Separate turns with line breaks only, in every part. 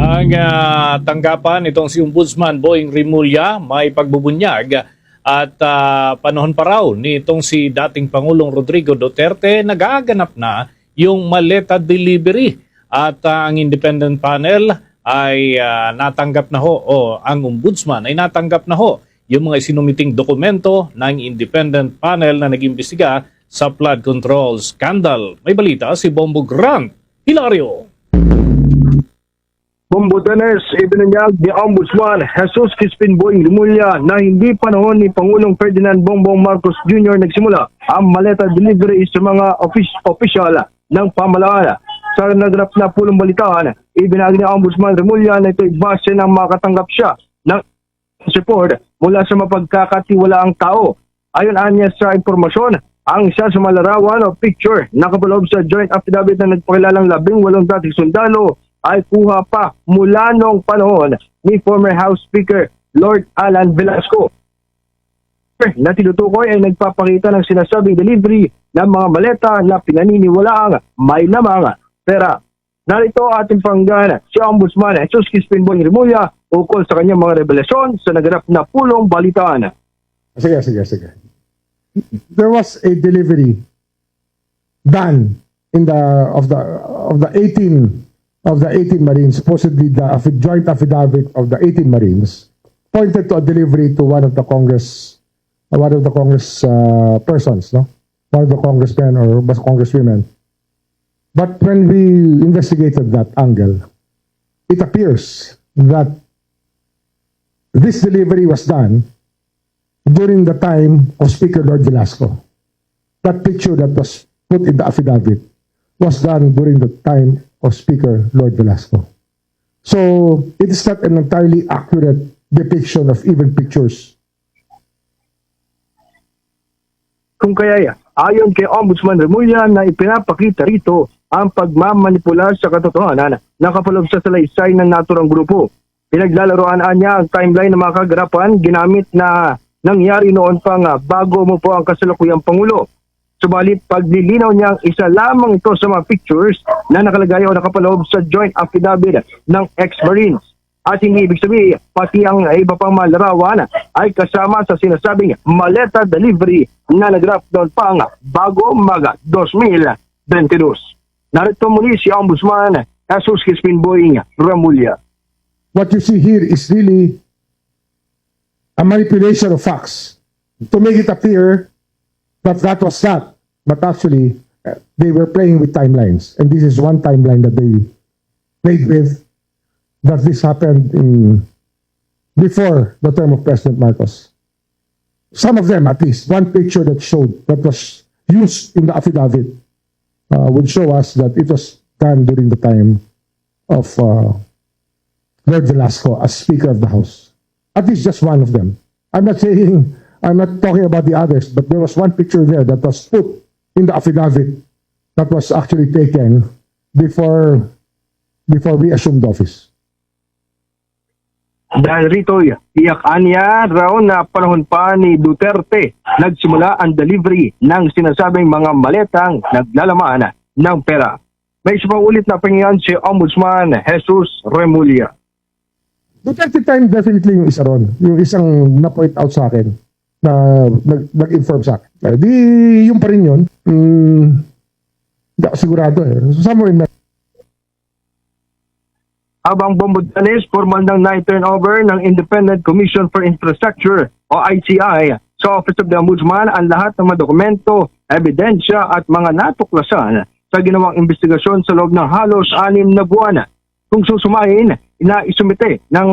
Ang tanggapan itong si Ombudsman Boying Rimulya may pagbubunyag at panahon pa raw nitong si dating Pangulong Rodrigo Duterte nagaganap na yung maleta delivery at ang independent panel ay natanggap na ho o ang Ombudsman ay natanggap na ho yung mga isinumiting dokumento ng independent panel na nag-imbestiga sa flood control scandal. May balita si Bombo Grant Hilario.
Bombotanes, ibinunyag ni Ombudsman Jesus Crispin Boying Rimulya na hindi panahon ni Pangulong Ferdinand Bongbong Marcos Jr. nagsimula ang maleta delivery sa mga opisyal ng pamahalaan. Sa naganap na pulong balitaan, ibinagi ni Ombudsman Rimulya na ito'y base ng makatanggap siya ng support mula sa mapagkakatiwalaang tao. Ayon anya sa impormasyon, ang isa sa malarawan o picture nakapaloob sa joint affidavit na nagpakilalang 18 dating sundalo ay kuha pa mula noong panahon ni former House Speaker Lord Alan Velasco na tinutukoy ay nagpapakita ng sinasabing delivery ng mga maleta na pinaniniwalaang may lamang pera. Narito ating panggan si Ombudsman Jesus Crispin Boying Rimulya ukol sa kanyang mga revelasyon sa naganap na pulong balitaan.
Sige. There was a delivery done in of the 18 Marines, supposedly the joint affidavit of the 18 Marines pointed to a delivery to one of the Congress persons, no? One of the congressmen or congresswomen. But when we investigated that angle, it appears that this delivery was done during the time of Speaker Lord Velasco. That picture that was put in the affidavit was done during the time of Speaker Lord Velasco. So, it is not an entirely accurate depiction of even pictures.
Kung kaya, ayon kay Ombudsman Rimulya na ipinapakita rito ang pagmamanipula sa katotohanan na kapaloob sa salaysay ng naturang grupo. Pinaglalaroan niya ang timeline ng mga kaganapan ginamit na nangyari noon pang bago mo po ang kasalukuyang Pangulo. Subalit paglilinaw niya ang isa lamang ito sa mga pictures na nakalagay o nakapaloob sa joint affidavit ng ex-Marines. At hindi ibig sabihin, pati ang iba pang malarawan ay kasama sa sinasabing maleta delivery na nagrap doon pang bago mag-2022. Narito muli si Ombudsman Jesus Crispin Boying Rimulya.
What you see here is really a manipulation of facts to make it appear that that was that. But actually, they were playing with timelines. And this is one timeline that they played with, that this happened before the term of President Marcos. Some of them, at least, one picture that showed, that was used in the affidavit, would show us that it was done during the time of Lord Velasco as Speaker of the House. At least just one of them. I'm not talking about the others, but there was one picture there that was put in the affidavit that was actually taken before we assumed office.
Dahil rito, iyakan niya raw na panahon pa ni Duterte nagsimula ang delivery ng sinasabing mga maletang naglalaman ng pera. May isa pang ulit na pangyayan si Ombudsman Jesus Rimulya.
Duterte time definitely yung isa ron. Yung isang na-point out sa akin na nag-inform sa akin. Di yung pa rin yun. Hindi ako sigurado eh. Somewhere in
Habang Bombotanes, formal nang na-turnover ng Independent Commission for Infrastructure o ICI sa Office of the Ombudsman ang lahat ng mga dokumento, ebidensya at mga natuklasan sa ginawang investigasyon sa loob ng halos 6 na buwan. Kung susumahin, inaisumite ng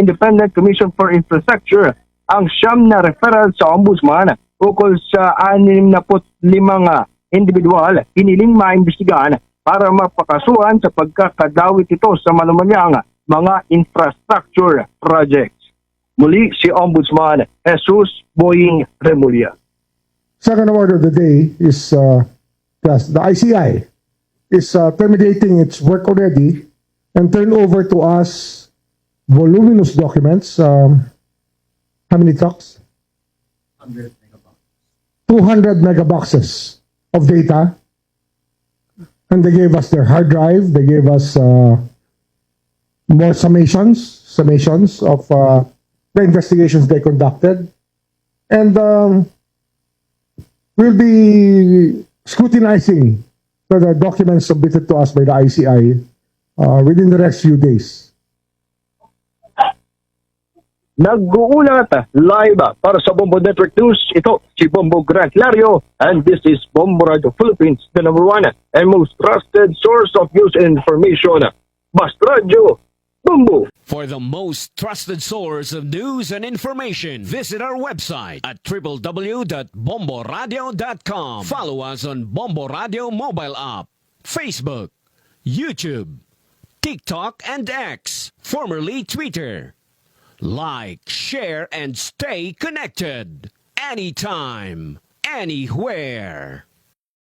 Independent Commission for Infrastructure ang 9 na referral sa Ombudsman ukol sa 65 individual hiniling maimbestigahan para mapakasuhan sa pagkakadawit ito sa manumanyang mga infrastructure projects. Muli si Ombudsman Jesus Boying Rimulya.
second order of the day is the ICI is terminating its work already and turn over to us voluminous documents. How many trucks? 200 megaboxes of data. And they gave us their hard drive. They gave us more summations of the investigations they conducted. And we'll be scrutinizing the documents submitted to us by the ICI within the next few days.
Nag-uulat live para sa Bombo Network News. Ito si Bombo Grant Hilario, and this is Bombo Radio Philippines, the number one and most trusted source of news and information. Basta Radio Bombo.
For the most trusted source of news and information, visit our website at www.bomboradio.com. Follow us on Bombo Radio mobile app, Facebook, YouTube, TikTok, and X, formerly Twitter. Like, share, and stay connected. Anytime, anywhere.